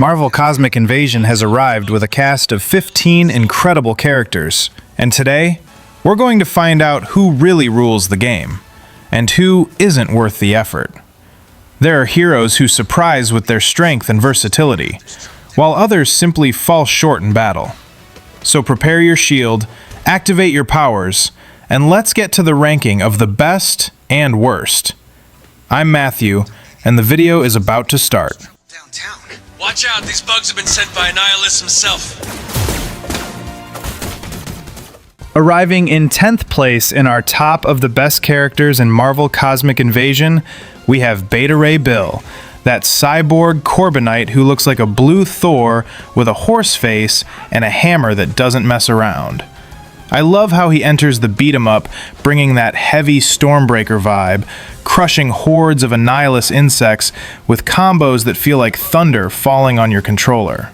Marvel Cosmic Invasion has arrived with a cast of 15 incredible characters, and today, we're going to find out who really rules the game, and who isn't worth the effort. There are heroes who surprise with their strength and versatility, while others simply fall short in battle. So prepare your shield, activate your powers, and let's get to the ranking of the best and worst. I'm Matthew, and the video is about to start. Downtown. Watch out, these bugs have been sent by Annihilus himself. Arriving in 10th place in our top of the best characters in Marvel Cosmic Invasion, we have Beta Ray Bill, that cyborg Corbinite who looks like a blue Thor with a horse face and a hammer that doesn't mess around. I love how he enters the beat-em-up, bringing that heavy Stormbreaker vibe, crushing hordes of Annihilus insects with combos that feel like thunder falling on your controller.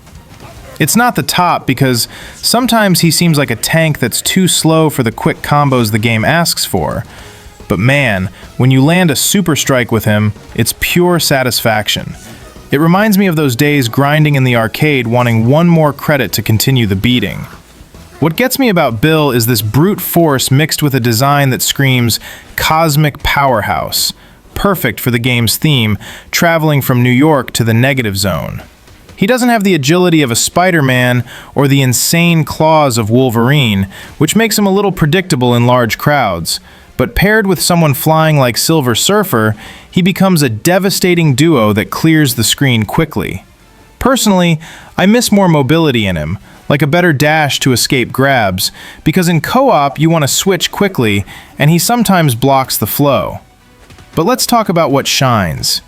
It's not the top because sometimes he seems like a tank that's too slow for the quick combos the game asks for. But man, when you land a super strike with him, it's pure satisfaction. It reminds me of those days grinding in the arcade wanting one more credit to continue the beating. What gets me about Bill is this brute force mixed with a design that screams cosmic powerhouse, perfect for the game's theme, traveling from New York to the negative zone. He doesn't have the agility of a Spider-Man or the insane claws of Wolverine, which makes him a little predictable in large crowds, but paired with someone flying like Silver Surfer, he becomes a devastating duo that clears the screen quickly. Personally, I miss more mobility in him, like a better dash to escape grabs, because in co-op you want to switch quickly, and he sometimes blocks the flow. But let's talk about what shines.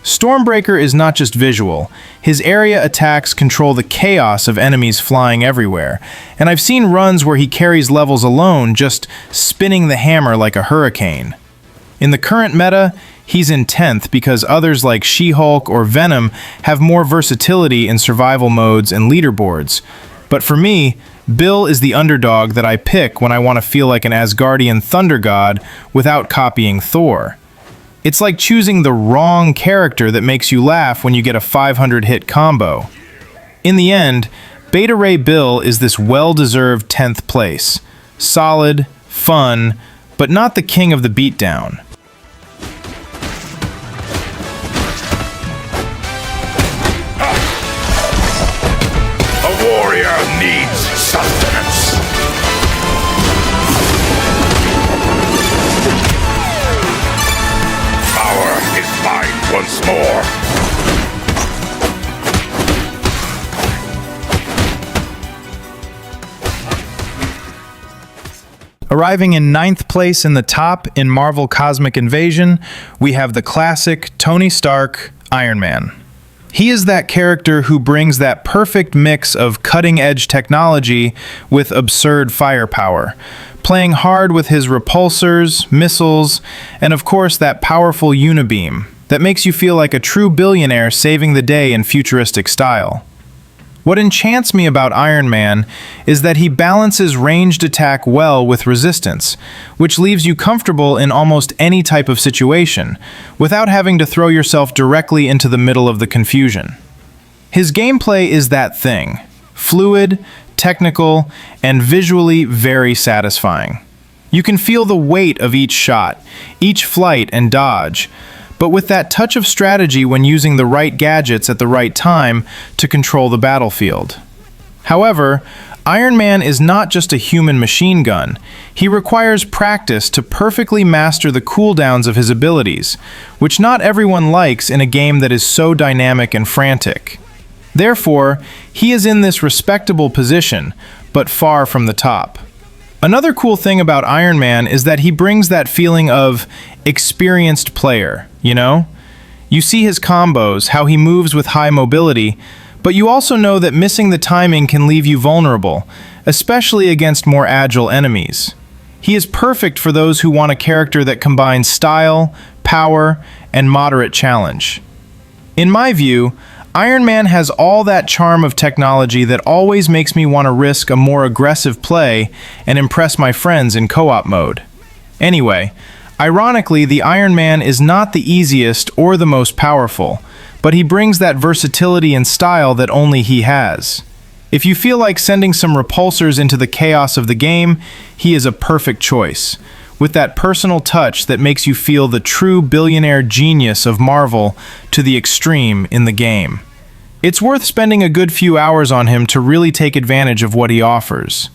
Stormbreaker is not just visual. His area attacks control the chaos of enemies flying everywhere, and I've seen runs where he carries levels alone, just spinning the hammer like a hurricane. In the current meta, he's in 10th because others like She-Hulk or Venom have more versatility in survival modes and leaderboards. But for me, Bill is the underdog that I pick when I want to feel like an Asgardian thunder god without copying Thor. It's like choosing the wrong character that makes you laugh when you get a 500-hit combo. In the end, Beta Ray Bill is this well-deserved 10th place. Solid, fun, but not the king of the beatdown. Needs sustenance. Power is mine once more. Arriving in 9th place in the top in Marvel Cosmic Invasion, we have the classic Tony Stark, Iron Man. He is that character who brings that perfect mix of cutting-edge technology with absurd firepower, playing hard with his repulsors, missiles, and of course that powerful unibeam that makes you feel like a true billionaire saving the day in futuristic style. What enchants me about Iron Man is that he balances ranged attack well with resistance, which leaves you comfortable in almost any type of situation, without having to throw yourself directly into the middle of the confusion. His gameplay is that thing: fluid, technical, and visually very satisfying. You can feel the weight of each shot, each flight and dodge, but with that touch of strategy when using the right gadgets at the right time to control the battlefield. However, Iron Man is not just a human machine gun. He requires practice to perfectly master the cooldowns of his abilities, which not everyone likes in a game that is so dynamic and frantic. Therefore, he is in this respectable position, but far from the top. Another cool thing about Iron Man is that he brings that feeling of experienced player, you know? You see his combos, how he moves with high mobility, but you also know that missing the timing can leave you vulnerable, especially against more agile enemies. He is perfect for those who want a character that combines style, power, and moderate challenge. In my view, Iron Man has all that charm of technology that always makes me want to risk a more aggressive play and impress my friends in co-op mode. Anyway, ironically, the Iron Man is not the easiest or the most powerful, but he brings that versatility and style that only he has. If you feel like sending some repulsors into the chaos of the game, he is a perfect choice, with that personal touch that makes you feel the true billionaire genius of Marvel to the extreme in the game. It's worth spending a good few hours on him to really take advantage of what he offers.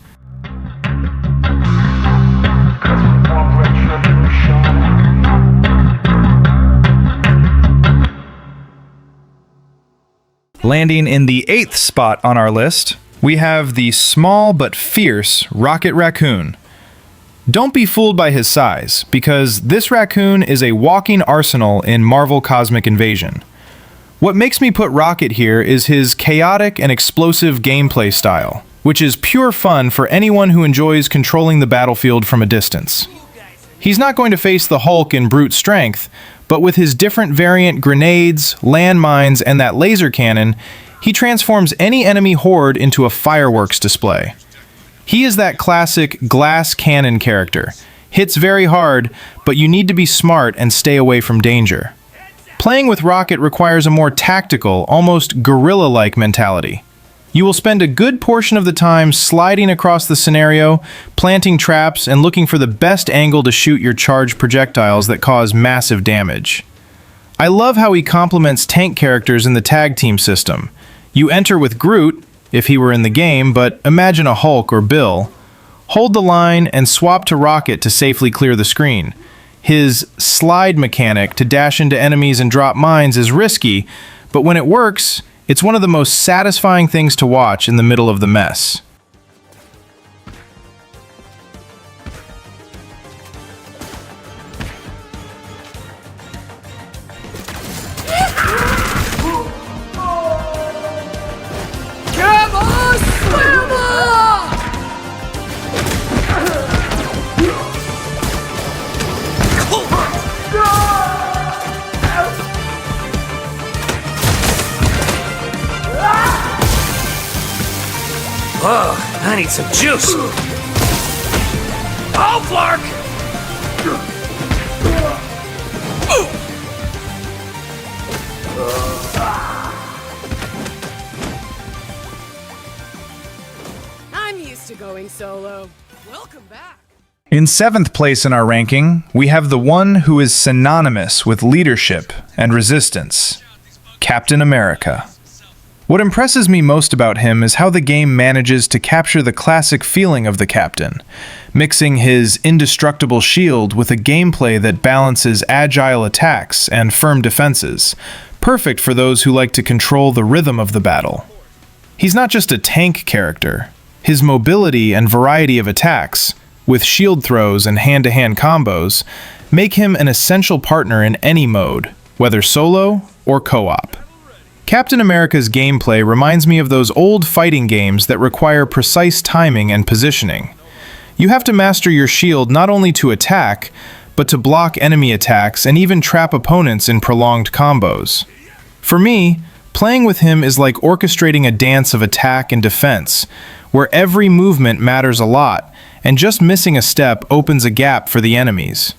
Landing in the 8th spot on our list, we have the small but fierce Rocket Raccoon. Don't be fooled by his size, because this raccoon is a walking arsenal in Marvel Cosmic Invasion. What makes me put Rocket here is his chaotic and explosive gameplay style, which is pure fun for anyone who enjoys controlling the battlefield from a distance. He's not going to face the Hulk in brute strength, but with his different variant grenades, landmines, and that laser cannon, he transforms any enemy horde into a fireworks display. He is that classic glass cannon character. Hits very hard, but you need to be smart and stay away from danger. Playing with Rocket requires a more tactical, almost guerrilla-like mentality. You will spend a good portion of the time sliding across the scenario, planting traps, and looking for the best angle to shoot your charged projectiles that cause massive damage. I love how he complements tank characters in the tag team system. You enter with Groot, if he were in the game, but imagine a Hulk or Bill. Hold the line and swap to Rocket to safely clear the screen. His slide mechanic to dash into enemies and drop mines is risky, but when it works, it's one of the most satisfying things to watch in the middle of the mess. Oh, I need some juice. Oh, Flark! I'm used to going solo. Welcome back. In 7th place in our ranking, we have the one who is synonymous with leadership and resistance, Captain America. What impresses me most about him is how the game manages to capture the classic feeling of the Captain, mixing his indestructible shield with a gameplay that balances agile attacks and firm defenses, perfect for those who like to control the rhythm of the battle. He's not just a tank character. His mobility and variety of attacks, with shield throws and hand-to-hand combos, make him an essential partner in any mode, whether solo or co-op. Captain America's gameplay reminds me of those old fighting games that require precise timing and positioning. You have to master your shield not only to attack, but to block enemy attacks and even trap opponents in prolonged combos. For me, playing with him is like orchestrating a dance of attack and defense, where every movement matters a lot, and just missing a step opens a gap for the enemies.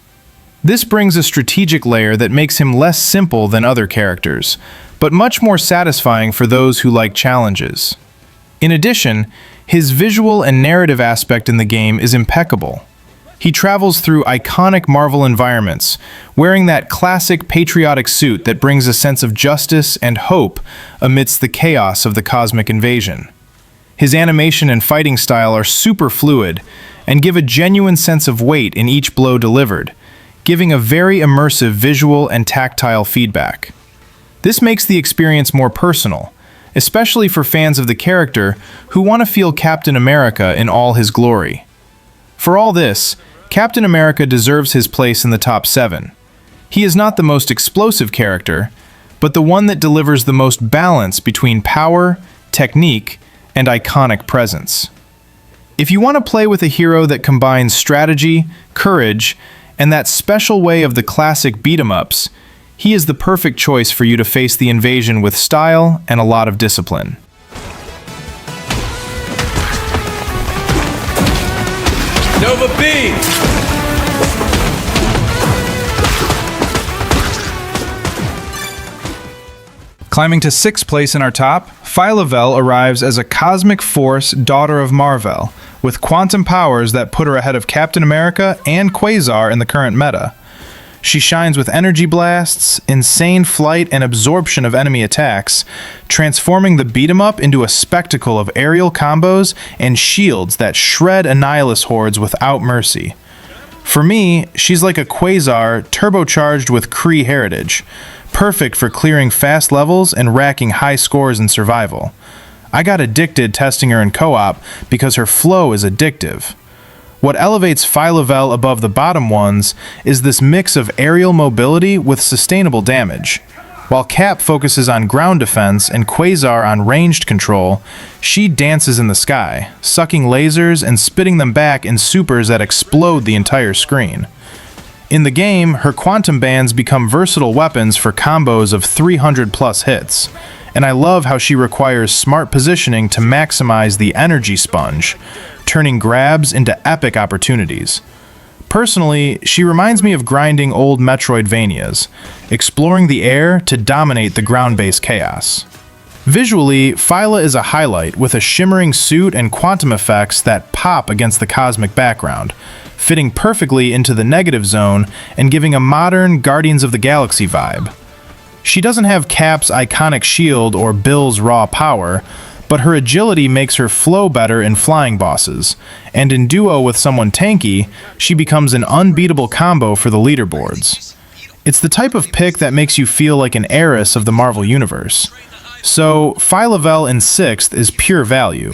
This brings a strategic layer that makes him less simple than other characters, but much more satisfying for those who like challenges. In addition, his visual and narrative aspect in the game is impeccable. He travels through iconic Marvel environments, wearing that classic patriotic suit that brings a sense of justice and hope amidst the chaos of the cosmic invasion. His animation and fighting style are super fluid and give a genuine sense of weight in each blow delivered, giving a very immersive visual and tactile feedback. This makes the experience more personal, especially for fans of the character who want to feel Captain America in all his glory. For all this, Captain America deserves his place in the top 7. He is not the most explosive character, but the one that delivers the most balance between power, technique, and iconic presence. If you want to play with a hero that combines strategy, courage, and that special way of the classic beat-em-ups, he is the perfect choice for you to face the invasion with style and a lot of discipline. Nova B! Climbing to 6th place in our top, Phyla-Vell arrives as a cosmic force daughter of Mar-Vell, with quantum powers that put her ahead of Captain America and Quasar in the current meta. She shines with energy blasts, insane flight, and absorption of enemy attacks, transforming the beat-em-up into a spectacle of aerial combos and shields that shred Annihilus hordes without mercy. For me, she's like a Quasar turbocharged with Kree heritage, perfect for clearing fast levels and racking high scores in survival. I got addicted testing her in co-op because her flow is addictive. What elevates Phyla-Vell above the bottom ones is this mix of aerial mobility with sustainable damage. While Cap focuses on ground defense and Quasar on ranged control, she dances in the sky, sucking lasers and spitting them back in supers that explode the entire screen. In the game, her quantum bands become versatile weapons for combos of 300 plus hits, and I love how she requires smart positioning to maximize the energy sponge, turning grabs into epic opportunities. Personally, she reminds me of grinding old Metroidvanias, exploring the air to dominate the ground-based chaos. Visually, Phyla is a highlight with a shimmering suit and quantum effects that pop against the cosmic background, fitting perfectly into the negative zone and giving a modern Guardians of the Galaxy vibe. She doesn't have Cap's iconic shield or Bill's raw power, but her agility makes her flow better in flying bosses, and in duo with someone tanky, she becomes an unbeatable combo for the leaderboards. It's the type of pick that makes you feel like an heiress of the Marvel Universe. So, Phyla-Vell in 6th is pure value.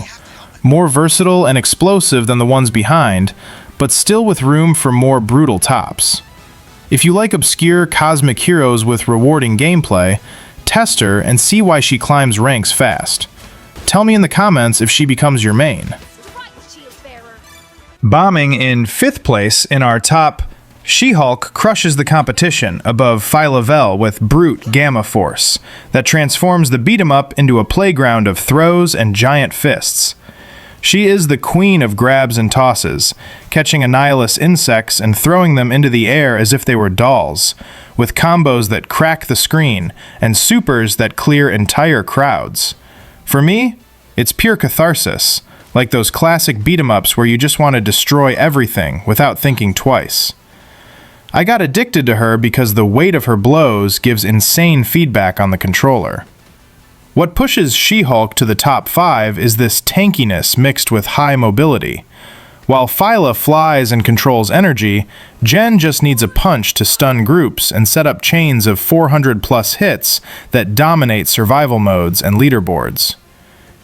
More versatile and explosive than the ones behind, but still with room for more brutal tops. If you like obscure cosmic heroes with rewarding gameplay, test her and see why she climbs ranks fast. Tell me in the comments if she becomes your main. Bombing in 5th place in our top, She-Hulk crushes the competition above Phyla-Vell with Brute Gamma Force that transforms the beat-em-up into a playground of throws and giant fists. She is the queen of grabs and tosses, catching Annihilus insects and throwing them into the air as if they were dolls, with combos that crack the screen and supers that clear entire crowds. For me, it's pure catharsis, like those classic beat-em-ups where you just want to destroy everything without thinking twice. I got addicted to her because the weight of her blows gives insane feedback on the controller. What pushes She-Hulk to the top 5 is this tankiness mixed with high mobility. While Phyla flies and controls energy, Jen just needs a punch to stun groups and set up chains of 400 plus hits that dominate survival modes and leaderboards.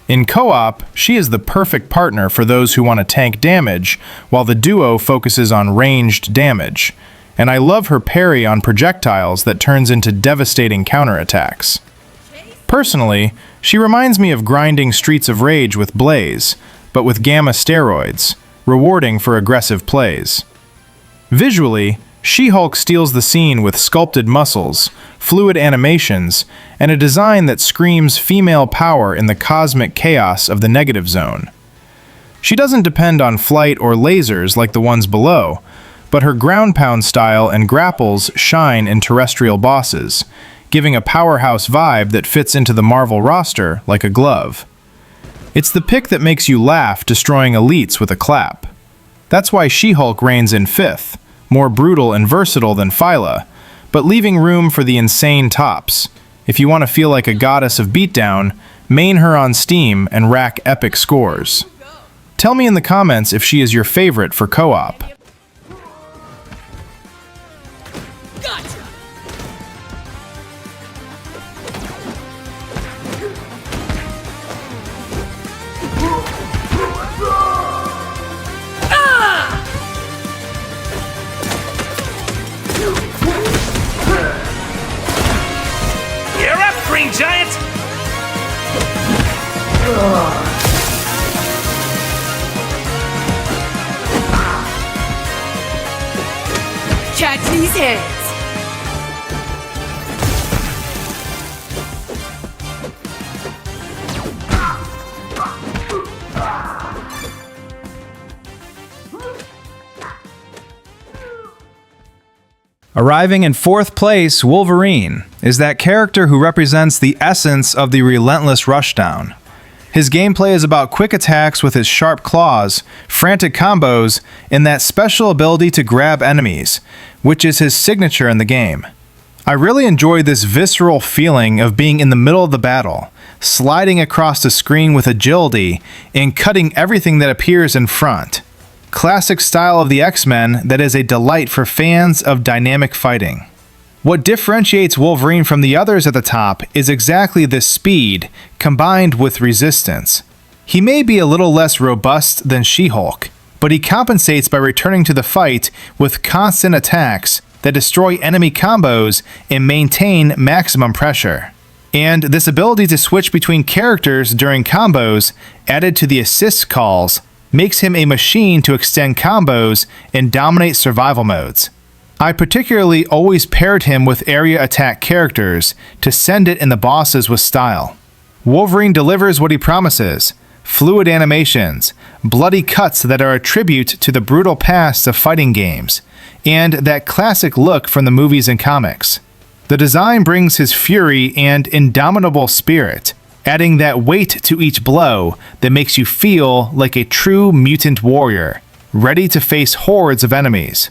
In co-op, she is the perfect partner for those who want to tank damage, while the duo focuses on ranged damage. And I love her parry on projectiles that turns into devastating counterattacks. Personally, she reminds me of grinding Streets of Rage with Blaze, but with gamma steroids, rewarding for aggressive plays. Visually, She-Hulk steals the scene with sculpted muscles, fluid animations, and a design that screams female power in the cosmic chaos of the negative zone. She doesn't depend on flight or lasers like the ones below, but her ground pound style and grapples shine in terrestrial bosses, giving a powerhouse vibe that fits into the Marvel roster like a glove. It's the pick that makes you laugh destroying elites with a clap. That's why She-Hulk reigns in 5th, more brutal and versatile than Phyla, but leaving room for the insane tops. If you want to feel like a goddess of beatdown, main her on Steam and rack epic scores. Tell me in the comments if she is your favorite for co-op. Gotcha! You're up, Green Giant! Catch these heads! Arriving in 4th place, Wolverine is that character who represents the essence of the relentless rushdown. His gameplay is about quick attacks with his sharp claws, frantic combos, and that special ability to grab enemies, which is his signature in the game. I really enjoy this visceral feeling of being in the middle of the battle, sliding across the screen with agility, and cutting everything that appears in front. Classic style of the X-Men that is a delight for fans of dynamic fighting. What differentiates Wolverine from the others at the top is exactly this speed, combined with resistance. He may be a little less robust than She-Hulk, but he compensates by returning to the fight with constant attacks that destroy enemy combos and maintain maximum pressure. And this ability to switch between characters during combos, added to the assist calls, makes him a machine to extend combos and dominate survival modes. I particularly always paired him with area attack characters to send it in the bosses with style. Wolverine delivers what he promises: fluid animations, bloody cuts that are a tribute to the brutal past of fighting games, and that classic look from the movies and comics. The design brings his fury and indomitable spirit, adding that weight to each blow that makes you feel like a true mutant warrior, ready to face hordes of enemies.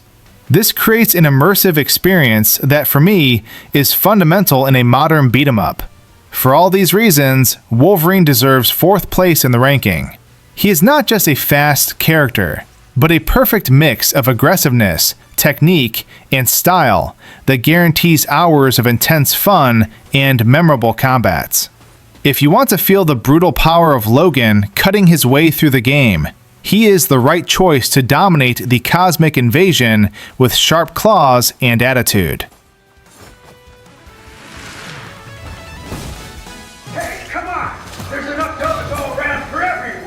This creates an immersive experience that, for me, is fundamental in a modern beat-em-up. For all these reasons, Wolverine deserves 4th place in the ranking. He is not just a fast character, but a perfect mix of aggressiveness, technique, and style that guarantees hours of intense fun and memorable combats. If you want to feel the brutal power of Logan cutting his way through the game, he is the right choice to dominate the cosmic invasion with sharp claws and attitude. Hey, come on! There's enough dough to go around for everyone!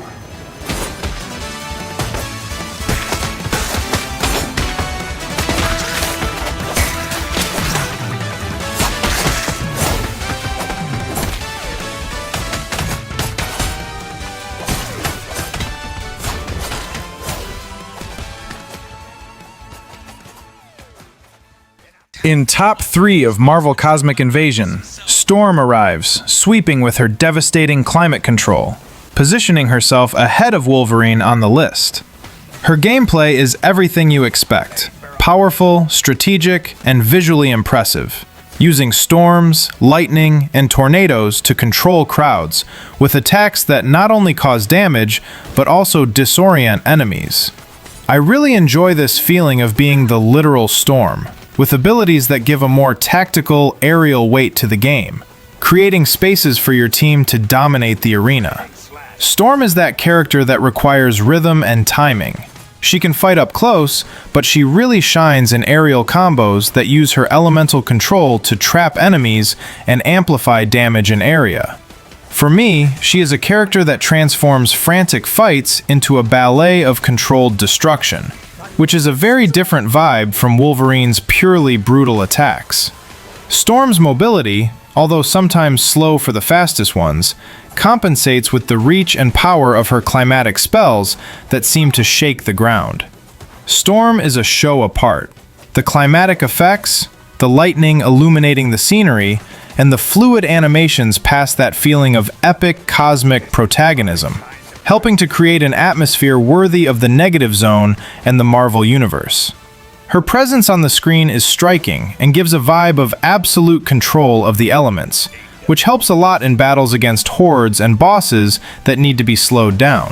In top 3 of Marvel Cosmic Invasion, Storm arrives, sweeping with her devastating climate control, positioning herself ahead of Wolverine on the list. Her gameplay is everything you expect: powerful, strategic, and visually impressive, using storms, lightning, and tornadoes to control crowds, with attacks that not only cause damage, but also disorient enemies. I really enjoy this feeling of being the literal Storm, with abilities that give a more tactical, aerial weight to the game, creating spaces for your team to dominate the arena. Storm is that character that requires rhythm and timing. She can fight up close, but she really shines in aerial combos that use her elemental control to trap enemies and amplify damage in area. For me, she is a character that transforms frantic fights into a ballet of controlled destruction, which is a very different vibe from Wolverine's purely brutal attacks. Storm's mobility, although sometimes slow for the fastest ones, compensates with the reach and power of her climatic spells that seem to shake the ground. Storm is a show apart. The climatic effects, the lightning illuminating the scenery, and the fluid animations pass that feeling of epic cosmic protagonism, helping to create an atmosphere worthy of the Negative Zone and the Marvel Universe. Her presence on the screen is striking and gives a vibe of absolute control of the elements, which helps a lot in battles against hordes and bosses that need to be slowed down.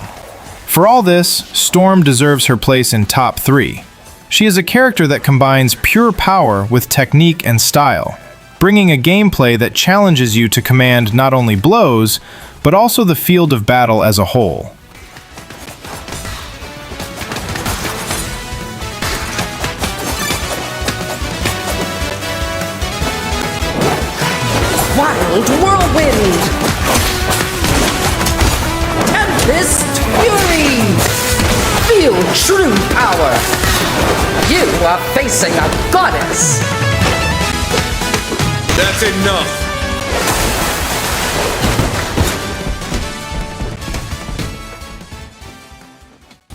For all this, Storm deserves her place in top 3. She is a character that combines pure power with technique and style, bringing a gameplay that challenges you to command not only blows, but also the field of battle as a whole. Wild whirlwind! Tempest fury! Feel true power! You are facing a goddess! That's enough!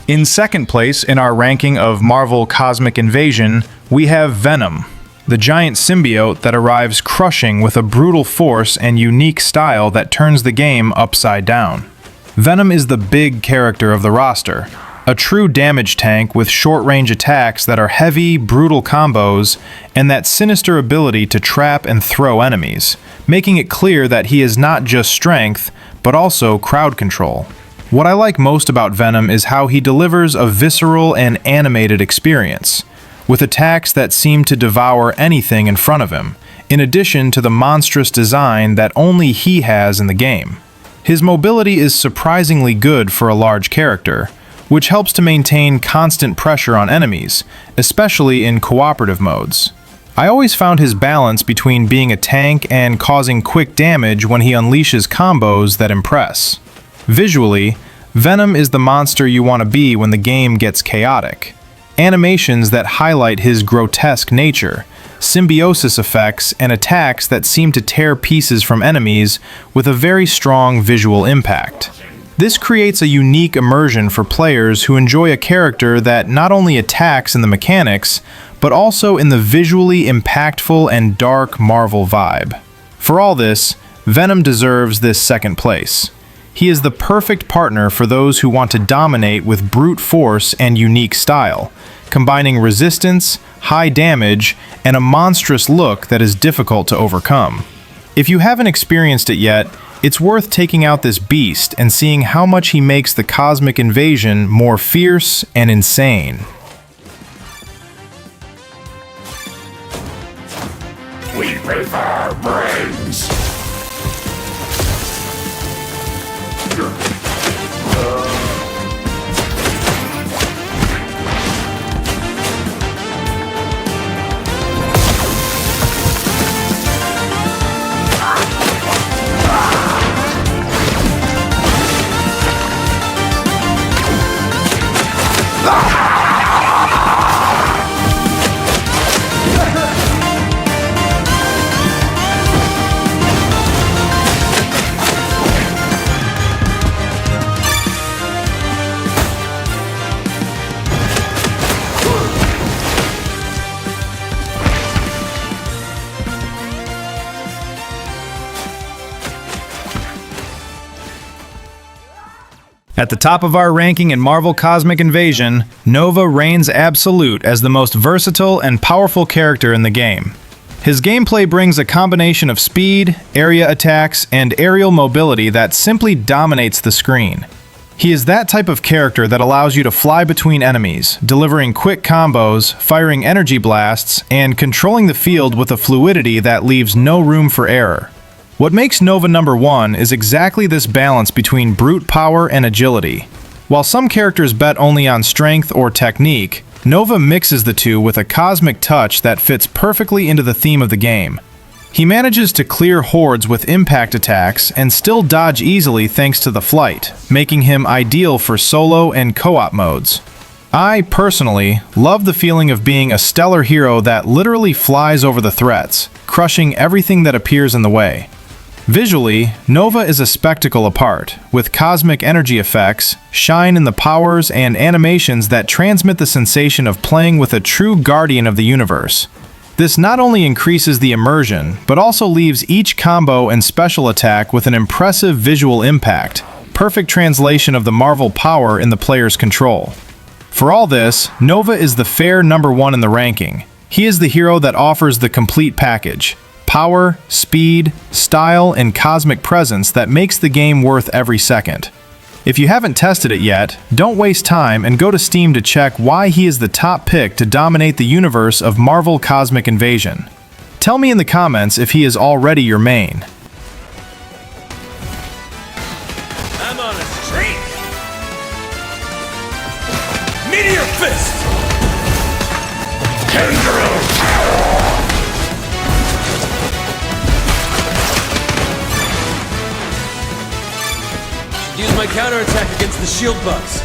In second place in our ranking of Marvel Cosmic Invasion, we have Venom. the giant symbiote that arrives crushing with a brutal force and unique style that turns the game upside down. Venom is the big character of the roster, a true damage tank with short-range attacks that are heavy, brutal combos, and that sinister ability to trap and throw enemies, making it clear that he is not just strength, but also crowd control. What I like most about Venom is how he delivers a visceral and animated experience, with attacks that seem to devour anything in front of him, in addition to the monstrous design that only he has in the game. His mobility is surprisingly good for a large character, which helps to maintain constant pressure on enemies, especially in cooperative modes. I always found his balance between being a tank and causing quick damage when he unleashes combos that impress. Visually, Venom is the monster you want to be when the game gets chaotic. Animations that highlight his grotesque nature, symbiosis effects, and attacks that seem to tear pieces from enemies with a very strong visual impact. This creates a unique immersion for players who enjoy a character that not only attacks in the mechanics, but also in the visually impactful and dark Marvel vibe. For all this, Venom deserves this second place. He is the perfect partner for those who want to dominate with brute force and unique style, combining resistance, high damage, and a monstrous look that is difficult to overcome. If you haven't experienced it yet, it's worth taking out this beast and seeing how much he makes the cosmic invasion more fierce and insane. We prefer brains. At the top of our ranking in Marvel Cosmic Invasion, Nova reigns absolute as the most versatile and powerful character in the game. His gameplay brings a combination of speed, area attacks, and aerial mobility that simply dominates the screen. He is that type of character that allows you to fly between enemies, delivering quick combos, firing energy blasts, and controlling the field with a fluidity that leaves no room for error. What makes Nova number 1 is exactly this balance between brute power and agility. While some characters bet only on strength or technique, Nova mixes the two with a cosmic touch that fits perfectly into the theme of the game. He manages to clear hordes with impact attacks and still dodge easily thanks to the flight, making him ideal for solo and co-op modes. I, personally, love the feeling of being a stellar hero that literally flies over the threats, crushing everything that appears in the way. Visually, Nova is a spectacle apart, with cosmic energy effects, shine in the powers, and animations that transmit the sensation of playing with a true guardian of the universe. This not only increases the immersion, but also leaves each combo and special attack with an impressive visual impact, perfect translation of the Marvel power in the player's control. For all this, Nova is the fair number 1 in the ranking. He is the hero that offers the complete package. Power, speed, style, and cosmic presence that makes the game worth every second. If you haven't tested it yet, don't waste time and go to Steam to check why he is the top pick to dominate the universe of Marvel Cosmic Invasion. Tell me in the comments if he is already your main. I'm on a streak! Meteor Fist! Use my counterattack against the shield bugs.